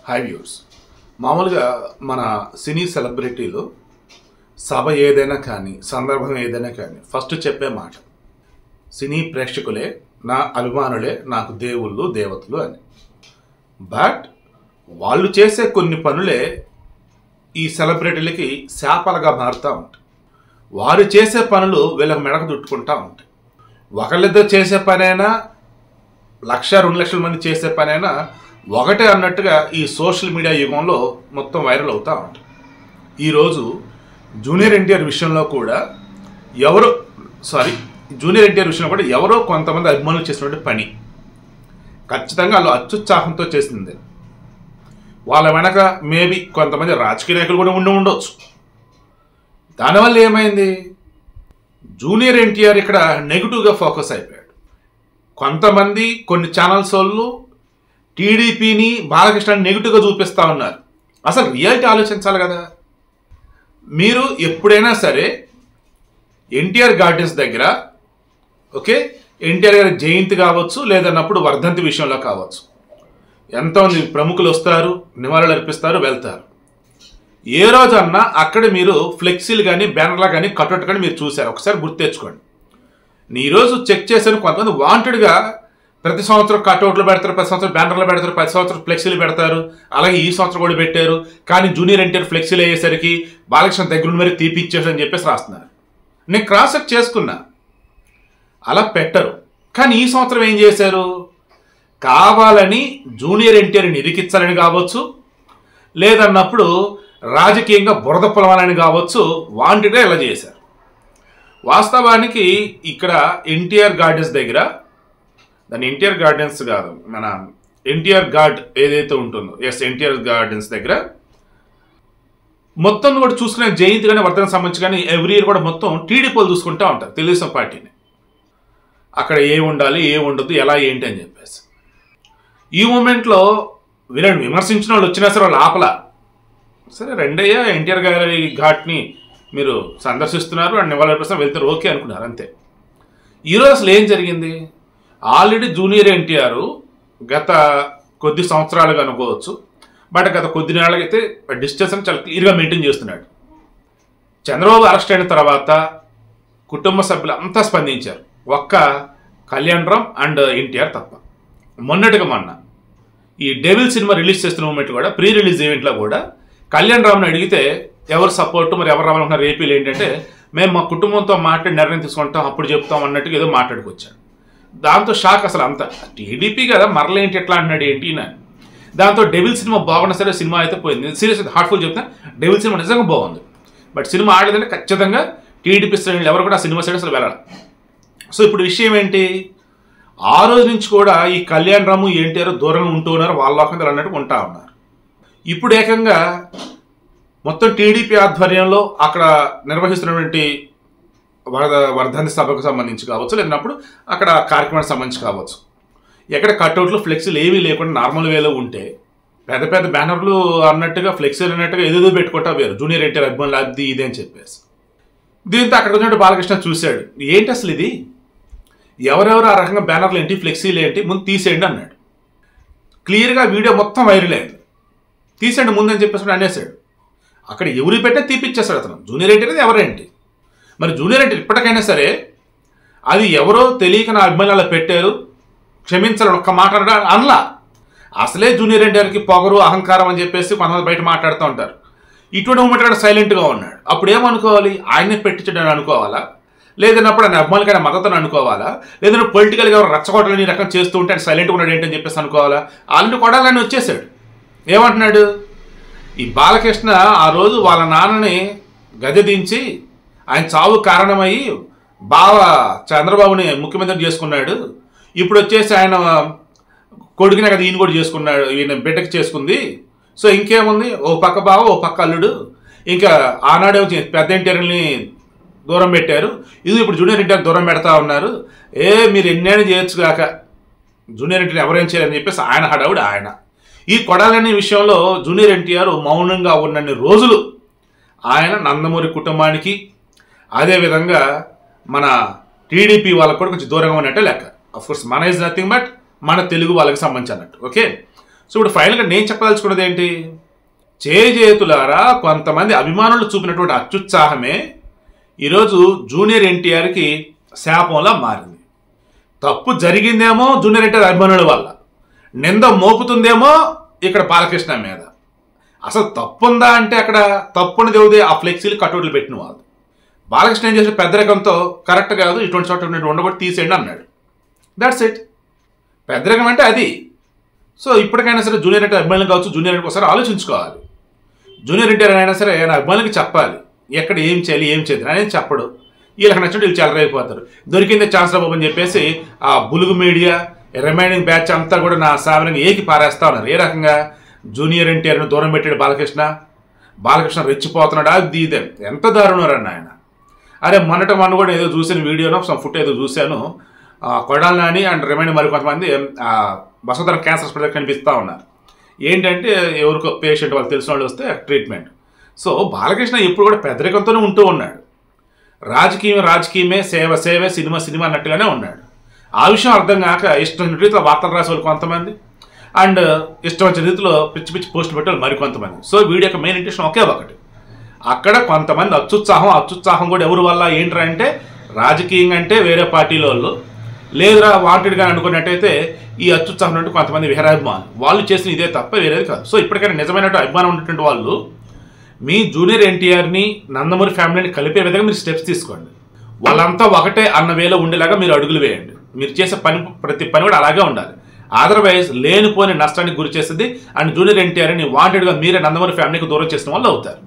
High viewers. మామూలుగా మన సినీ సెలబ్రిటీలు సభ ఏదైనా కానీ సందర్భం ఏదైనా కానీ ఫస్ట్ చెప్పే మాట సినీ ప్రేక్షకులే నా అభిమానులే నాకు దేవుళ్ళు దేవతలు అని. బట్ వాళ్ళు చేసే కొన్ని పనులే ఈ సెలబ్రిటీలకి శాపాలుగా మారుతూ ఉంటాయి. వారు చేసే పనులు వీళ్ళకి మెడకు చుట్టుకుంటూ ఉంటాయి. ఒకళ్ళిద్దరు చేసే పనైనా 1,00,000 2 లక్షల మంది చేసే పనైనా ఒకటే అన్నట్టుగా ఈ సోషల్ మీడియా యుగంలో మొత్తం వైరల్ అవుతూ ఉంటుంది. ఈరోజు జూనియర్ ఎన్టీఆర్ విషయంలో కూడా ఎవరో కొంతమంది అభిమానులు చేసినటువంటి పని ఖచ్చితంగా వాళ్ళు అత్యుత్సాహంతో చేసింది. వాళ్ళ వెనక మేబీ కొంతమంది రాజకీయ నాయకులు కూడా ఉండవచ్చు. దానివల్ల ఏమైంది, జూనియర్ ఎన్టీఆర్ ఇక్కడ నెగిటివ్గా ఫోకస్ అయిపోయాడు. కొంతమంది కొన్ని ఛానల్స్ వాళ్ళు టీడీపీని బాలకృష్ణని నెగిటివ్గా చూపిస్తూ ఉన్నారు. అసలు రియాలిటీ ఆలోచించాలి కదా. మీరు ఎప్పుడైనా సరే ఎన్టీఆర్ గార్డెన్స్ దగ్గర ఎన్టీఆర్ గారి జయంతి కావచ్చు, లేదన్నప్పుడు వర్ధంతి విషయంలో కావచ్చు, ఎంతోమంది ప్రముఖులు వస్తారు, నివాళులు అర్పిస్తారు, వెళ్తారు. ఏ రోజన్నా అక్కడ మీరు ఫ్లెక్సీలు కానీ బ్యానర్లు కానీ కట్అవుట్ కానీ మీరు చూశారు? ఒకసారి గుర్తు తెచ్చుకోండి. ఈరోజు చెక్ చేశాను, కొంతమంది వాంటెడ్గా ప్రతి సంవత్సరం కట్అవుట్లు పెడతారు, ప్రతి సంవత్సరం బ్యానర్లు పెడతారు, ప్రతి సంవత్సరం ఫ్లెక్సీలు పెడతారు. అలాగే ఈ సంవత్సరం కూడా పెట్టారు. కానీ జూనియర్ ఎన్టీఆర్ ఫ్లెక్సీలు అయ్యేసరికి బాలకృష్ణ దగ్గర నుండి మరి తీపిచ్చేసి అని చెప్పేసి రాస్తున్నారు. నేను క్రాస్ చెక్ చేసుకున్నా, అలా పెట్టరు. కానీ ఈ సంవత్సరం ఏం చేశారు, కావాలని జూనియర్ ఎన్టీఆర్ని ఇరికించాలని కావచ్చు, లేదన్నప్పుడు రాజకీయంగా బురద పొలవాలని కావచ్చు, వాంటెడ్గా ఇలా చేశారు. వాస్తవానికి ఇక్కడ ఎన్టీఆర్ గార్డెన్స్ దగ్గర, దాన్ని ఎన్టీఆర్ గార్డెన్స్ కాదు, మన ఎన్టీఆర్ గార్డ్ ఏదైతే ఉంటుందో, ఎన్టీఆర్ గార్డెన్స్ దగ్గర మొత్తం కూడా చూసుకునే జయంతి కానీ వర్ధనకు సంబంధించి కానీ ఎవ్రీ ఇయర్ కూడా మొత్తం టీడీపీలు చూసుకుంటూ ఉంటారు, తెలుగుదేశం పార్టీని. అక్కడ ఏ ఉండాలి, ఏ ఉండదు, ఎలా ఏంటి అని చెప్పేసి. ఈ మూమెంట్లో వీళ్ళని విమర్శించిన వాళ్ళు వచ్చినా సరే వాళ్ళు ఆపలా. సరే రెండయ్య ఎన్టీఆర్ గారి ఘాట్ని మీరు సందర్శిస్తున్నారు అండ్ నివాళులర్పిస్తున్నారు, వెళ్తారు, ఓకే అనుకున్నారు, అంతే. ఈరోజు అసలు ఏం జరిగింది, ఆల్రెడీ జూనియర్ ఎన్టీఆర్ గత కొద్ది సంవత్సరాలుగా అనుకోవచ్చు, బట్ గత కొద్ది నెలలకైతే డిస్టెన్స్ చాలా క్లియర్గా మెయింటైన్ చేస్తున్నాడు. చంద్రబాబు అరెస్ట్ అయిన తర్వాత కుటుంబ సభ్యులు అంతా స్పందించారు, ఒక్క కళ్యాణ్ రామ్ అండ్ ఎన్టీఆర్ తప్ప. మొన్న ఈ డెవిల్ సినిమా రిలీజ్ చేస్తున్న మూమెంట్ కూడా, ప్రీ రిలీజ్ ఈవెంట్లో కూడా కళ్యాణ్ రామ్ని అడిగితే ఎవరు సపోర్టు, మరి ఎవరు రావాలనుకున్నారు ఏపీలు ఏంటంటే, మేము మా కుటుంబంతో మాట్లాడి నిర్ణయం తీసుకుంటాం, అప్పుడు చెప్తాం అన్నట్టుగా ఏదో మాట్లాడుకొచ్చాడు. దాంతో షాక్ అసలు అంతా. టీడీపీ కదా మరలేంటి ఎట్లా అన్నాడు ఏంటి అని. దాంతో డెవిల్ సినిమా బాగున్నా సరే సినిమా అయితే పోయింది. సీరియస్ హార్ట్ఫుల్ చెప్తే డెవిల్ సినిమా నిజంగా బాగుంది, బట్ సినిమా ఆడలేదంటే ఖచ్చితంగా టీడీపీ శ్రేణులు ఎవరు కూడా ఆ సినిమా సైడ్ అసలు వెళ్ళాలి. సో ఇప్పుడు విషయం ఏంటి, ఆ రోజు నుంచి కూడా ఈ కళ్యాణ్ రాము ఎన్టీఆర్ దూరంగా ఉంటూ ఉన్నారు, వాళ్ళ లోకంలో అన్నట్టు ఉంటా ఉన్నారు. ఇప్పుడు ఏకంగా మొత్తం టీడీపీ ఆధ్వర్యంలో అక్కడ నిర్వహిస్తున్నటువంటి వర్ధంతి సభకు సంబంధించి కావచ్చు, లేనప్పుడు అక్కడ కార్యక్రమానికి సంబంధించి కావచ్చు, ఎక్కడ కట్అవుట్లు ఫ్లెక్సీలు ఏమీ లేకుండా నార్మల్ వేలో ఉంటే, పెద్ద పెద్ద బ్యానర్లు అన్నట్టుగా ఫ్లెక్సీలు అన్నట్టుగా ఏదేదో పెట్టుకుంటా వేరు జూనియర్ ఎన్టీఆర్ అభిమానులు అది ఇది అని చెప్పేసి. దీంతో అక్కడ వచ్చినట్టు బాలకృష్ణ చూశాడు, ఏంటి అసలు ఇది, ఎవరెవరు ఆ రకంగా బ్యానర్లు ఏంటి, ఫ్లెక్సీలు ఏంటి, ముందు తీసేయండి అన్నాడు. క్లియర్గా వీడియో మొత్తం వైరల్ అయింది. తీసేయండి ముందు అని చెప్పేసి అనేసాడు. అక్కడ ఎవరు పెట్టినా తీపిచ్చేస్తాడు అతను. జూనియర్ ఎన్టీఆర్ ఎవరేంటి, మరి జూనియర్ ఎన్టీఆర్ ఇప్పటికైనా సరే అది ఎవరో తెలియక నా అభిమానులు పెట్టారు, క్షమించాలని ఒక్క మాట అనలా. అసలే జూనియర్ ఎన్టీఆర్కి పొగరు అహంకారం అని చెప్పేసి కొంతమంది బయట మాట్లాడుతూ ఉంటారు. ఇటువంటి మూమెంట్ కూడా సైలెంట్గా ఉన్నాడు. అప్పుడు ఏమనుకోవాలి, ఆయనే పెట్టించడని అనుకోవాలా, లేదన్నప్పుడు ఆయన అభిమానులకైనా మద్దతుని అనుకోవాలా, లేదంటే పొలిటికల్గా ఎవరు రచ్చగొట్టాలని ఈ రకం చేస్తూ ఉంటే ఆయన సైలెంట్గా ఉన్నాడు ఏంటని చెప్పేసి అనుకోవాలా. ఆల్రెడీ కొడాలని వచ్చేసాడు. ఏమంటున్నాడు, ఈ బాలకృష్ణ ఆ రోజు వాళ్ళ నాన్నని గద్దె దించి ఆయన చావు కారణమయ్యి చంద్రబాబుని ముఖ్యమంత్రి చేసుకున్నాడు, ఇప్పుడు వచ్చేసి ఆయన కొడుకునే కదా ఈయన కూడా చేసుకున్నాడు, ఈయన బిడ్డకి చేసుకుంది, సో ఇంకేముంది, ఓ పక్క బావ ఓ పక్క అల్లుడు, ఇంకా ఆనాడే వచ్చి పెద్ద ఎన్టీఆర్ని దూరం పెట్టారు, ఇది ఇప్పుడు జూనియర్ ఎన్టీఆర్ దూరం పెడతా ఉన్నారు, మీరు ఎన్నైనా చేయొచ్చు కాక జూనియర్ ఎన్టీఆర్ ఎవరేం చేయాలని చెప్పేసి ఆయన హడావుడు ఆయన. ఈ కొడాలనే విషయంలో జూనియర్ ఎన్టీఆర్ మౌనంగా ఉన్నన్ని రోజులు ఆయన నందమూరి కుటుంబానికి, అదేవిధంగా మన టీడీపీ వాళ్ళకు కూడా కొంచెం దూరంగా ఉన్నట్టే లెక్క. అఫ్కోర్స్ మన ఈజ్ నథింగ్ బట్ మన తెలుగు వాళ్ళకి సంబంధించి అన్నట్టు. ఓకే, సో ఇప్పుడు ఫైనల్గా నేను చెప్పదలుచుకున్నది ఏంటి, చేతులారా కొంతమంది అభిమానులు చూపినటువంటి అత్యుత్సాహమే ఈరోజు జూనియర్ ఎన్టీఆర్కి శాపంలా మారింది. తప్పు జరిగిందేమో జూనియర్ ఎన్టీఆర్ అభిమానుల వల్ల, నింద మోపుతుందేమో ఇక్కడ బాలకృష్ణ మీద. అసలు తప్పుందా అంటే అక్కడ తప్పుని దేవుదే ఆ ఫ్లెక్సీలు కటౌట్లు పెట్టిన వాళ్ళు. బాలకృష్ణ ఏం చేసిన పెద్దరికంతో కరెక్ట్ కాదు, ఇటువంటి చోట ఉండకూడదు, తీసేయండి అన్నాడు. That's it. పెద్దరికం అంటే అది. సో ఇప్పటికైనా సరే జూనియర్ ఎన్టీఆర్ అభిమానులు కావచ్చు, జూనియర్ ఎన్టీఆర్ ఒకసారి ఆలోచించుకోవాలి. జూనియర్ ఎన్టీఆర్ అయినా సరే ఆయన అభిమానులకి చెప్పాలి ఎక్కడ ఏం చేయాలి ఏం చేద్దాం అనేది చెప్పడు. వీళ్ళకి నచ్చినట్టు వీళ్ళు చెలరైపోతారు. దొరికిందే ఛాన్స్ బాబు అని చెప్పేసి ఆ బులుగు మీడియా రిమైనింగ్ బ్యాచ్ అంతా కూడా నా సావరంగా ఏకి పారేస్తా ఉన్నారు. ఏ రకంగా జూనియర్ ఎన్టీఆర్ను దూరం పెట్టాడు బాలకృష్ణ రెచ్చిపోతున్నాడు. అది ఇదే ఎంత దారుణం రండి ఆయన. అరే మొన్న కూడా ఏదో చూసిన వీడియోనో సమ్ ఫుట్ ఏదో చూశాను, కొడాల నాని అండ్ రిమైనింగ్ మరి కొంతమంది వసుంధర క్యాన్సర్ హాస్పిటల్ కనిపిస్తూ ఉన్నారు. ఏంటంటే ఎవరికో పేషెంట్ వాళ్ళు తెలిసిన వాళ్ళు వస్తే ట్రీట్మెంట్. సో బాలకృష్ణ ఎప్పుడు కూడా పెద్దరికంతోనే ఉంటూ ఉన్నాడు. రాజకీయమే, సేవే, సినిమా అన్నట్టుగానే ఉన్నాడు. ఆ విషయం అర్థం కాక ఇష్టమైన రీతిలో వార్తలు రాసే వాళ్ళు కొంతమంది, అండ్ ఇష్టమైన రీతిలో పిచ్చి పోస్ట్ పెట్టాలి మరికొంతమంది. సో వీడి యొక్క మెయిన్ ఇంటెన్షన్ ఒకే ఒకటి, అక్కడ కొంతమంది అత్యుత్సాహం కూడా ఎవరి వల్ల ఏంట్రా అంటే రాజకీయంగా అంటే వేరే పార్టీల వాళ్ళు, లేదురా వాంటెడ్గా అనుకున్నట్టయితే ఈ అత్యుత్సాహం అంటే కొంతమంది విహరాభిమానులు వాళ్ళు చేసిన ఇదే తప్ప వేరేది కాదు. సో ఇప్పటికైనా నిజమైన అభిమానం ఉన్నటువంటి వాళ్ళు మీ జూనియర్ ఎన్టీఆర్ని నందమూరి ఫ్యామిలీని కలిపే విధంగా మీరు స్టెప్స్ తీసుకోండి. వాళ్ళంతా ఒకటే అన్న వేలో ఉండేలాగా మీరు అడుగులు వేయండి. మీరు చేసే ప్రతి పని కూడా అలాగే ఉండాలి. అదర్వైజ్ లేనిపోని నష్టానికి గురి చేస్తుంది. అండ్ జూనియర్ ఎన్టీఆర్ని వాంటెడ్గా మీరే నందమూరి ఫ్యామిలీకి దూరం చేసిన వాళ్ళు అవుతారు.